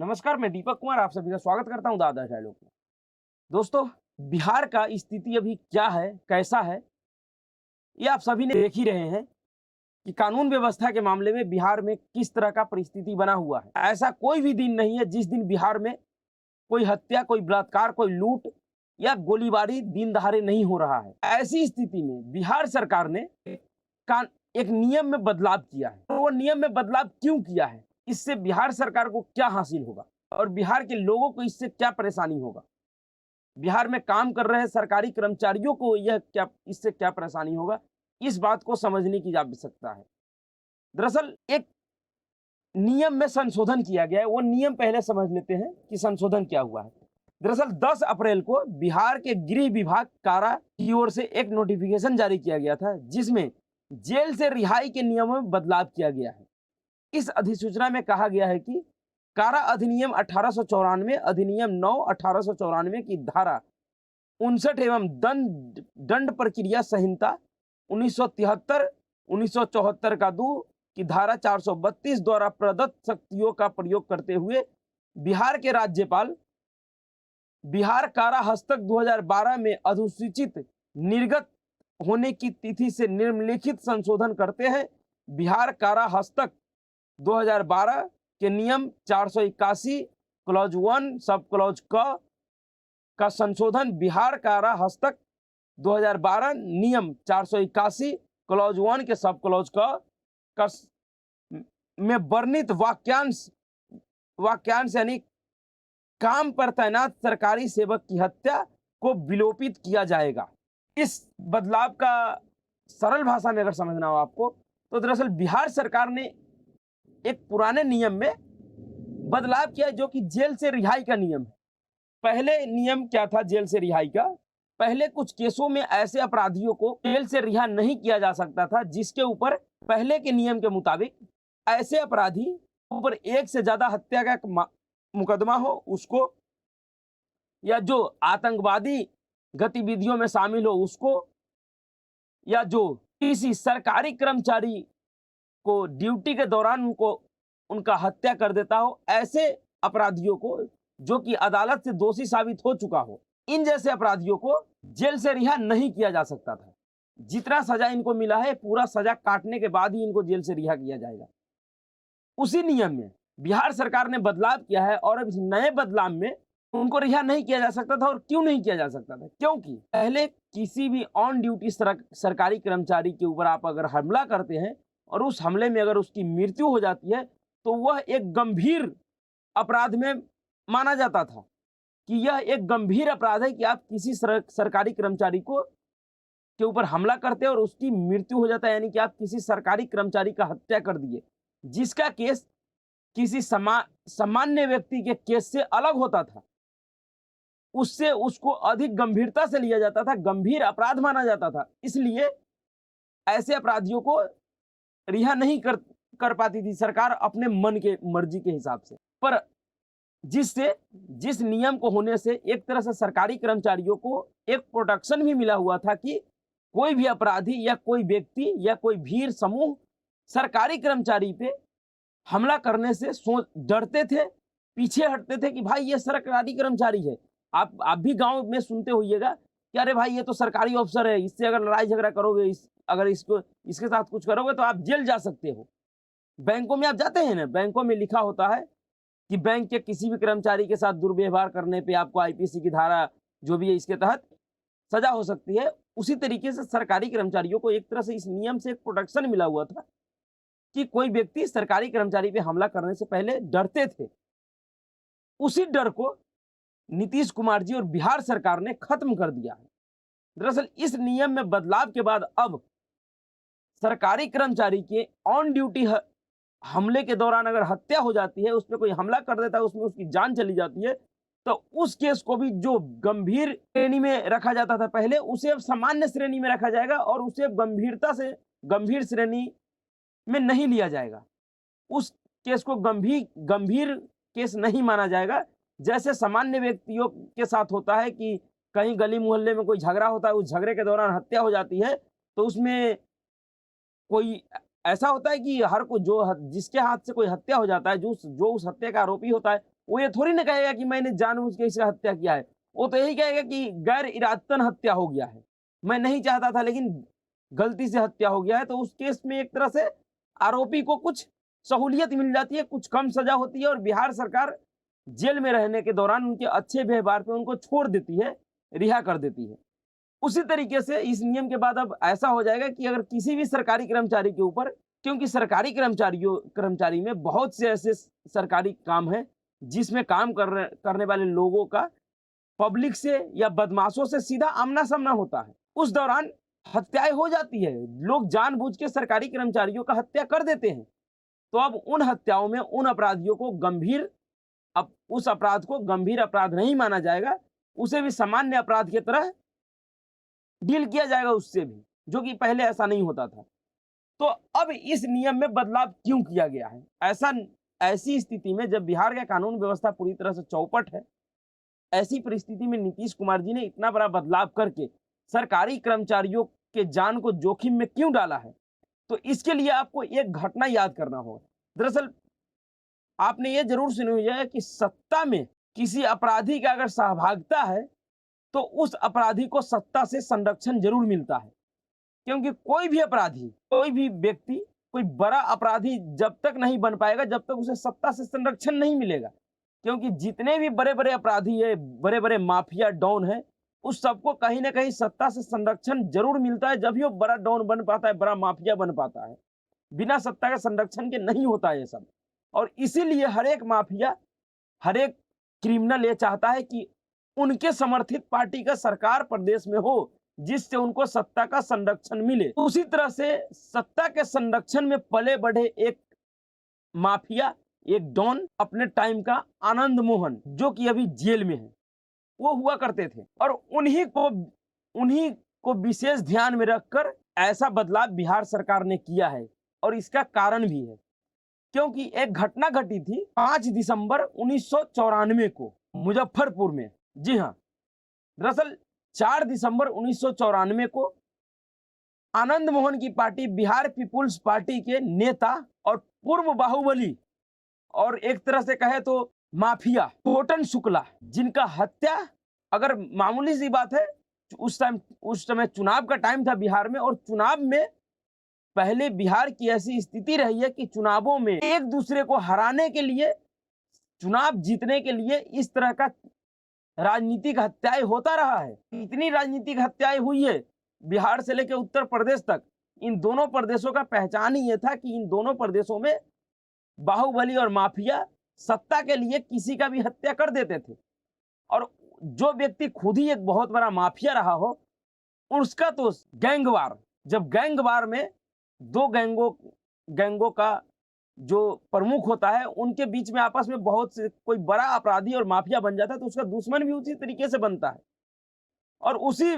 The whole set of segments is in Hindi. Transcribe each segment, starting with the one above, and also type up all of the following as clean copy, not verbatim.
नमस्कार, मैं दीपक कुमार आप सभी का स्वागत करता हूं दादा डायलॉग में। दोस्तों, बिहार का स्थिति अभी क्या है, कैसा है, ये आप सभी ने देख ही रहे हैं कि कानून व्यवस्था के मामले में बिहार में किस तरह का परिस्थिति बना हुआ है। ऐसा कोई भी दिन नहीं है जिस दिन बिहार में कोई हत्या, कोई बलात्कार, कोई लूट या गोलीबारी दिन दहाड़े नहीं हो रहा है। ऐसी स्थिति में बिहार सरकार ने कान एक नियम में बदलाव किया है। तो वो नियम में बदलाव क्यों किया है? इससे बिहार सरकार को क्या हासिल होगा और बिहार के लोगों को इससे क्या परेशानी होगा? बिहार में काम कर रहे सरकारी कर्मचारियों को इससे क्या परेशानी होगा? इस बात को समझने की आवश्यकता है। दरअसल एक नियम में संशोधन किया गया है। वो नियम पहले समझ लेते हैं कि संशोधन क्या हुआ है। दरअसल 10 अप्रैल को बिहार के गृह विभाग कारा की ओर से एक नोटिफिकेशन जारी किया गया था, जिसमें जेल से रिहाई के नियमों में बदलाव किया गया है। इस अधिसूचना में कहा गया है कि कारा अधिनियम 1894 अधिनियम 9 1894 की धारा 59 एवं दंड प्रक्रिया संहिता 1973 1974 का 2 की धारा 432 द्वारा प्रदत्त शक्तियों का प्रयोग करते हुए बिहार के राज्यपाल बिहार कारा हस्तक 2012 में अधिसूचित निर्गत होने की तिथि से निम्नलिखित संशोधन करते हैं। बिहार कारा हस्तक 2012 के नियम 481 क्लॉज 1 सब क्लॉज क का संशोधन बिहार कारा हस्तक 2012 नियम 481 क्लॉज 1 के सब क्लॉज क में वर्णित वाक्यांश यानी काम पर तैनात सरकारी सेवक की हत्या को विलोपित किया जाएगा। इस बदलाव का सरल भाषा में अगर समझना हो आपको, तो दरअसल बिहार सरकार ने एक पुराने नियम में बदलाव किया जो कि जेल से रिहाई का नियम है। पहले नियम क्या था जेल से रिहाई का? पहले कुछ केसों में ऐसे अपराधियों को जेल से रिहा नहीं किया जा सकता था जिसके ऊपर पहले के नियम के मुताबिक ऐसे अपराधी ऊपर एक से ज्यादा हत्या का मुकदमा हो उसको, या जो आतंकवादी गतिविधियों में शामिल हो उसको, या जो किसी सरकारी कर्मचारी को ड्यूटी के दौरान उनका हत्या कर देता हो, ऐसे अपराधियों को जो कि अदालत से दोषी साबित हो चुका हो, इन जैसे अपराधियों को जेल से रिहा नहीं किया जा सकता था। जितना सजा इनको मिला है पूरा सजा काटने के बाद ही इनको जेल से रिहा किया जाएगा। उसी नियम में बिहार सरकार ने बदलाव किया है और अब इस नए बदलाव में उनको रिहा नहीं किया जा सकता था। और क्यों नहीं किया जा सकता था? क्योंकि पहले किसी भी ऑन ड्यूटी सरकारी कर्मचारी के ऊपर आप अगर हमला करते हैं और उस हमले में अगर उसकी मृत्यु हो जाती है तो वह एक गंभीर अपराध में माना जाता था कि यह एक गंभीर अपराध है कि आप किसी सरकारी कर्मचारी के ऊपर हमला करते हैं और उसकी मृत्यु हो जाता है, यानी कि आप किसी सरकारी कर्मचारी का हत्या कर दिए, जिसका केस किसी सामान्य व्यक्ति के केस से अलग होता था। उससे उसको अधिक गंभीरता से लिया जाता था, गंभीर अपराध माना जाता था। इसलिए ऐसे अपराधियों को रिहा नहीं कर पाती थी सरकार अपने मन के मर्जी के हिसाब से। पर जिस नियम को होने से एक तरह से सरकारी कर्मचारियों को एक प्रोटेक्शन भी मिला हुआ था कि कोई भी अपराधी या कोई व्यक्ति या कोई भीड़ समूह सरकारी कर्मचारी पे हमला करने से डरते थे, पीछे हटते थे कि भाई ये सरकारी कर्मचारी है। आप भी गांव में सुनते होइएगा कि अरे भाई ये तो सरकारी अफसर है, इससे अगर लड़ाई झगड़ा करोगे, अगर इसके साथ कुछ करोगे तो आप जेल जा सकते हो। बैंकों में आप जाते हैं ना, बैंकों में लिखा होता है कि बैंक के किसी भी कर्मचारी के साथ दुर्व्यवहार करने पे आपको आईपीसी की धारा जो भी है इसके तहत सजा हो सकती है। उसी तरीके से सरकारी कर्मचारियों को एक तरह से इस नियम से एक प्रोटेक्शन मिला हुआ था कि कोई व्यक्ति सरकारी कर्मचारी पे हमला करने से पहले डरते थे। उसी डर को नीतीश कुमार जी और बिहार सरकार ने खत्म कर दिया है। दरअसल इस नियम में बदलाव के बाद अब सरकारी कर्मचारी के ऑन ड्यूटी हमले के दौरान अगर हत्या हो जाती है, उसमें कोई हमला कर देता है, उसमें उसकी जान चली जाती है, तो उस केस को भी जो गंभीर श्रेणी में रखा जाता था पहले, उसे अब सामान्य श्रेणी में रखा जाएगा और उसे गंभीर श्रेणी में नहीं लिया जाएगा। उस केस को गंभीर केस नहीं माना जाएगा। जैसे सामान्य व्यक्तियों के साथ होता है कि कहीं गली मोहल्ले में कोई झगड़ा होता है, उस झगड़े के दौरान हत्या हो जाती है, तो उसमें कोई ऐसा होता है कि हर को जिसके हाथ से कोई हत्या हो जाता है, जो उस हत्या का आरोपी होता है, वो ये थोड़ी ना कहेगा कि मैंने जानबूझ के इसका हत्या किया है। वो तो यही कहेगा कि गैर इरादतन हत्या हो गया है। मैं नहीं चाहता था लेकिन गलती से हत्या हो गया है। तो उस केस में एक तरह से आरोपी को कुछ सहूलियत मिल जाती है, कुछ कम सज़ा होती है और बिहार सरकार जेल में रहने के दौरान उनके अच्छे व्यवहार पे उनको छोड़ देती है, रिहा कर देती है। उसी तरीके से इस नियम के बाद अब ऐसा हो जाएगा कि अगर किसी भी सरकारी कर्मचारी के ऊपर, क्योंकि सरकारी कर्मचारी में बहुत से ऐसे सरकारी काम हैं जिसमें काम करने वाले लोगों का पब्लिक से या बदमाशों से सीधा आमना-सामना होता है। उस दौरान हत्याएँ हो जाती है। लोग जानबूझ के सरकारी कर्मचारियों का हत्या कर देते हैं। तो अब उन हत्याओं में उन अपराधियों को उस अपराध को गंभीर अपराध नहीं माना जाएगा, उसे भी सामान्य अपराध की तरह डील किया जाएगा उससे भी, जो कि पहले ऐसा नहीं होता था। तो अब इस नियम में बदलाव क्यों किया गया है? ऐसी स्थिति में जब बिहार का कानून व्यवस्था पूरी तरह से चौपट है, ऐसी परिस्थिति में नीतीश कुमार जी ने इतना बड़ा बदलाव करके सरकारी कर्मचारियों के जान को जोखिम में क्यों डाला है? तो इसके लिए आपको एक घटना याद करना होगा। दरअसल आपने ये ज़रूर सुनी हुई है कि सत्ता में किसी अपराधी का अगर सहभागिता है, तो उस अपराधी को सत्ता से संरक्षण ज़रूर मिलता है। क्योंकि कोई भी अपराधी, कोई भी व्यक्ति, कोई बड़ा अपराधी जब तक नहीं बन पाएगा, जब तक उसे सत्ता से संरक्षण नहीं मिलेगा। क्योंकि जितने भी बड़े-बड़े अपराधी हैं, बड़े-बड़े माफिया डॉन हैं, उस सबको कहीं न कहीं सत्ता से संरक्षण ज़रूर मिलता है, जब ही वो बड़ा डॉन बन पाता है, बड़ा माफिया बन पाता है। बिना सत्ता के संरक्षण के नहीं होता है ये सब। और इसीलिए हर एक माफिया, हर एक क्रिमिनल ये चाहता है कि उनके समर्थित पार्टी का सरकार प्रदेश में हो, जिससे उनको सत्ता का संरक्षण मिले। उसी तरह से सत्ता के संरक्षण में पले-बढ़े एक माफिया, एक डॉन अपने टाइम का आनंद मोहन, जो कि अभी जेल में है, वो हुआ करते थे। और उन्हीं को विशेष ध्यान में रखकर ऐसा बदलाव बिहार सरकार ने किया है और इसका कारण भी है। क्योंकि एक घटना घटी थी 5 दिसंबर 1994 को मुजफ्फरपुर में। जी हाँ, दरअसल 4 दिसंबर 1994 को आनंद मोहन की पार्टी बिहार पीपुल्स पार्टी के नेता और पूर्व बाहुबली और एक तरह से कहे तो माफिया छोटन शुक्ला, जिनका हत्या, अगर मामूली सी बात है, उस समय चुनाव का टाइम था बिहार में और चुनाव में पहले बिहार की ऐसी स्थिति रही है कि चुनावों में एक दूसरे को हराने के लिए, चुनाव जीतने के लिए इस तरह का राजनीतिक हत्याएं होता रहा है। इतनी राजनीतिक हत्याएं हुई है बिहार से लेकर उत्तर प्रदेश तक। इन दोनों प्रदेशों का पहचान ही ये था कि इन दोनों प्रदेशों में बाहुबली और माफिया सत्ता के लिए किसी का भी हत्या कर देते थे। और जो व्यक्ति खुद ही एक बहुत बड़ा माफिया रहा हो, उसका तो गैंगवार, जब गैंगवार में दो गैंगों का जो प्रमुख होता है, उनके बीच में आपस में बहुत से कोई बड़ा अपराधी और माफिया बन जाता है, तो उसका दुश्मन भी उसी तरीके से बनता है। और उसी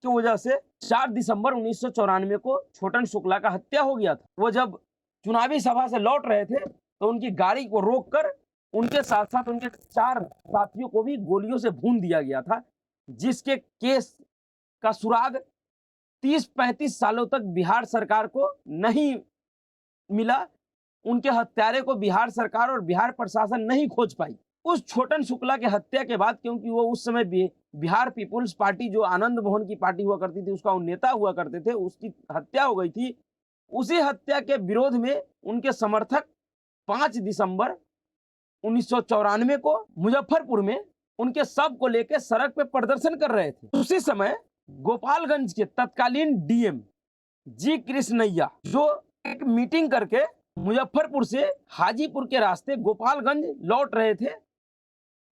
की वजह से 4 दिसंबर 1994 को छोटन शुक्ला का हत्या हो गया था। वो जब चुनावी सभा से लौट रहे थे, तो उनकी गाड़ी को रोककर उनके साथ-साथ उनके 4 साथियों को भी गोलियों से भून दिया गया था, जिसके केस का सुराग 30-35 सालों तक बिहार सरकार को नहीं मिला। उनके हत्यारे को बिहार सरकार और बिहार प्रशासन नहीं खोज पाई। उस छोटन शुक्ला के हत्या के बाद, क्योंकि वो उस समय बिहार पीपुल्स पार्टी, जो आनंद मोहन की पार्टी हुआ करती थी, उसका वो नेता हुआ करते थे, उसकी हत्या हो गई थी। उसी हत्या के विरोध में उनके समर्थक 5 दिसंबर 1994 को मुजफ्फरपुर में उनके शव को लेकर सड़क पे प्रदर्शन कर रहे थे। उसी समय गोपालगंज के तत्कालीन डीएम जी कृष्णैया, जो एक मीटिंग करके मुजफ्फरपुर से हाजीपुर के रास्ते गोपालगंज लौट रहे थे,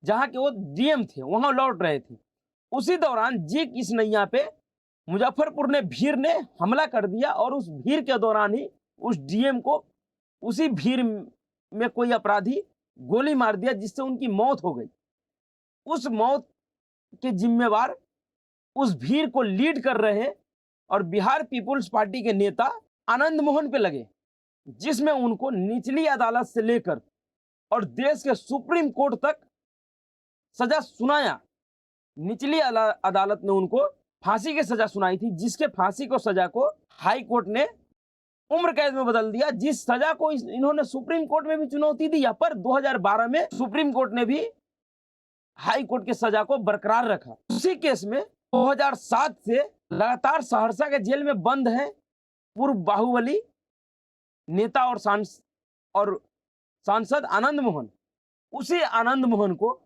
जहां के वो डीएम थे, वहां लौट रहे थे। उसी दौरान जी कृष्णैया पे मुजफ्फरपुर ने भीड़ ने हमला कर दिया और उस भीड़ के दौरान ही उस डीएम को उसी भीड़ में कोई अपराधी गोली मार दिया, जिससे उनकी मौत हो गई। उस मौत के जिम्मेवार उस भीड़ को लीड कर रहे और बिहार पीपुल्स पार्टी के नेता आनंद मोहन पे लगे, जिसमें उनको निचली अदालत से लेकर और देश के सुप्रीम कोर्ट तक सजा सुनाया। निचली अदालत ने उनको फांसी की सजा सुनाई थी, जिसके फांसी को सजा को हाई कोर्ट ने उम्र कैद में बदल दिया, जिस सजा को इन्होंने सुप्रीम कोर्ट में भी चुनौती दी, पर 2012 में सुप्रीम कोर्ट ने भी हाई कोर्ट की सजा को बरकरार रखा। उसी केस में 2007 से लगातार सहरसा के जेल में बंद हैं पूर्व बाहुबली नेता और सांसद आनंद मोहन। उसी आनंद मोहन को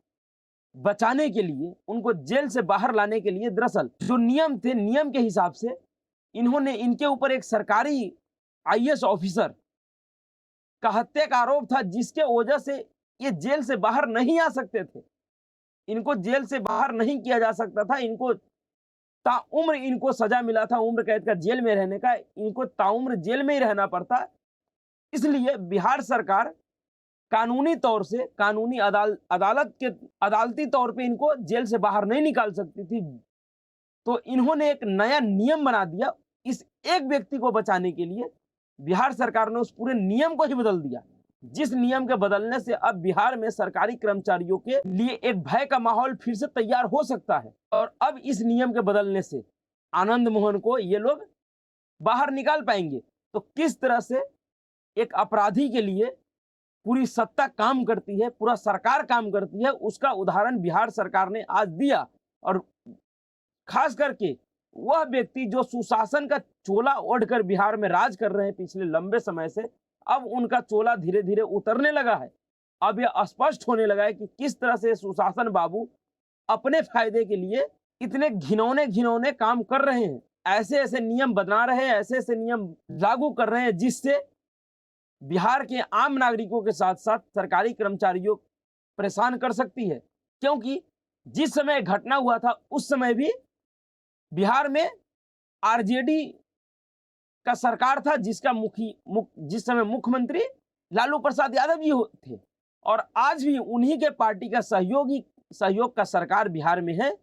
बचाने के लिए, उनको जेल से बाहर लाने के लिए, दरअसल जो नियम थे, नियम के हिसाब से इन्होंने इनके ऊपर एक सरकारी आईएएस ऑफिसर का हत्या का आरोप था, जिसके वजह से ये जेल से बाहर नहीं आ सकते थे। इनको जेल से बाहर नहीं किया जा सकता था। इनको ताउम्र इनको सजा मिला था उम्र कैद का जेल में रहने का। इनको ताउम्र जेल में ही रहना पड़ता। इसलिए बिहार सरकार कानूनी तौर से, कानूनी अदालती तौर पे इनको जेल से बाहर नहीं निकाल सकती थी। तो इन्होंने एक नया नियम बना दिया। इस एक व्यक्ति को बचाने के लिए बिहार सरकार ने उस पूरे नियम को ही बदल दिया, जिस नियम के बदलने से अब बिहार में सरकारी कर्मचारियों के लिए एक भय का माहौल फिर से तैयार हो सकता है। और अब इस नियम के बदलने से आनंद मोहन को ये लोग बाहर निकाल पाएंगे। तो किस तरह से एक अपराधी के लिए पूरी सत्ता काम करती है, पूरा सरकार काम करती है, उसका उदाहरण बिहार सरकार ने आज दिया। और खास करके वह व्यक्ति जो सुशासन का चोला ओढ़कर बिहार में राज कर रहे हैं पिछले लंबे समय से, अब उनका चोला धीरे धीरे उतरने लगा है। अब यह स्पष्ट होने लगा है कि किस तरह से सुशासन बाबू अपने फायदे के लिए इतने घिनौने काम कर रहे हैं। ऐसे ऐसे नियम बना रहे हैं, ऐसे ऐसे नियम लागू कर रहे हैं, जिससे बिहार के आम नागरिकों के साथ साथ सरकारी कर्मचारियों परेशान कर सकती है। क्योंकि जिस समय घटना हुआ था उस समय भी बिहार में आरजेडी का सरकार था, जिस समय मुख्यमंत्री लालू प्रसाद यादव जी थे। और आज भी उन्हीं के पार्टी का सहयोग का सरकार बिहार में है।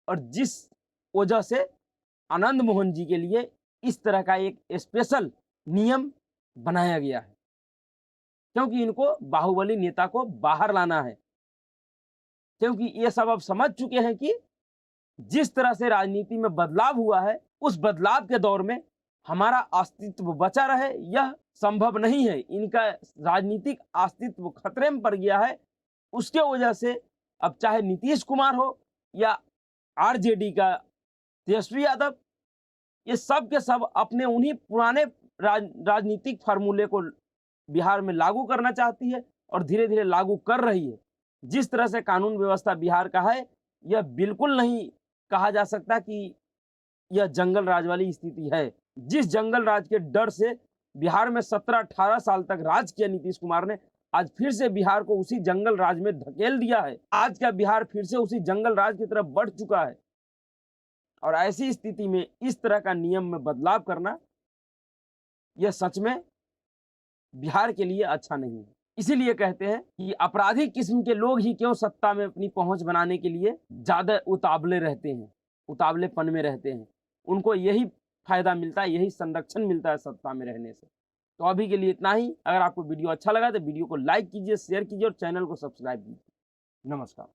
और जिस वजह से आनंद मोहन जी के लिए इस तरह का एक स्पेशल नियम बनाया गया है, क्योंकि इनको बाहुबली नेता को बाहर लाना है। क्योंकि ये सब अब समझ चुके हैं कि जिस तरह से राजनीति में बदलाव हुआ है, उस बदलाव के दौर में हमारा अस्तित्व बचा रहे यह संभव नहीं है। इनका राजनीतिक अस्तित्व खतरे में पड़ गया है। उसके वजह से अब चाहे नीतीश कुमार हो या आरजेडी का तेजस्वी यादव, ये सब के सब अपने उन्हीं पुराने राजनीतिक फार्मूले को बिहार में लागू करना चाहती है और धीरे धीरे लागू कर रही है। जिस तरह से कानून व्यवस्था बिहार का है, यह बिल्कुल नहीं कहा जा सकता कि यह जंगल राज वाली स्थिति है। जिस जंगल राज के डर से बिहार में 17-18 साल तक राज किया नीतीश कुमार ने, आज फिर से बिहार को उसी जंगल राज में धकेल दिया है। आज का बिहार फिर से उसी जंगल राज की तरफ बढ़ चुका है। और ऐसी स्थिति में इस तरह का नियम में बदलाव करना, यह सच में बिहार के लिए अच्छा नहीं है। इसीलिए कहते हैं कि अपराधी किस्म के लोग ही क्यों सत्ता में अपनी पहुंच बनाने के लिए ज्यादा उतावलेपन में रहते हैं। उनको यही फायदा मिलता है, यही संरक्षण मिलता है सत्ता में रहने से। तो अभी के लिए इतना ही। अगर आपको वीडियो अच्छा लगा तो वीडियो को लाइक कीजिए, शेयर कीजिए और चैनल को सब्सक्राइब कीजिए। नमस्कार।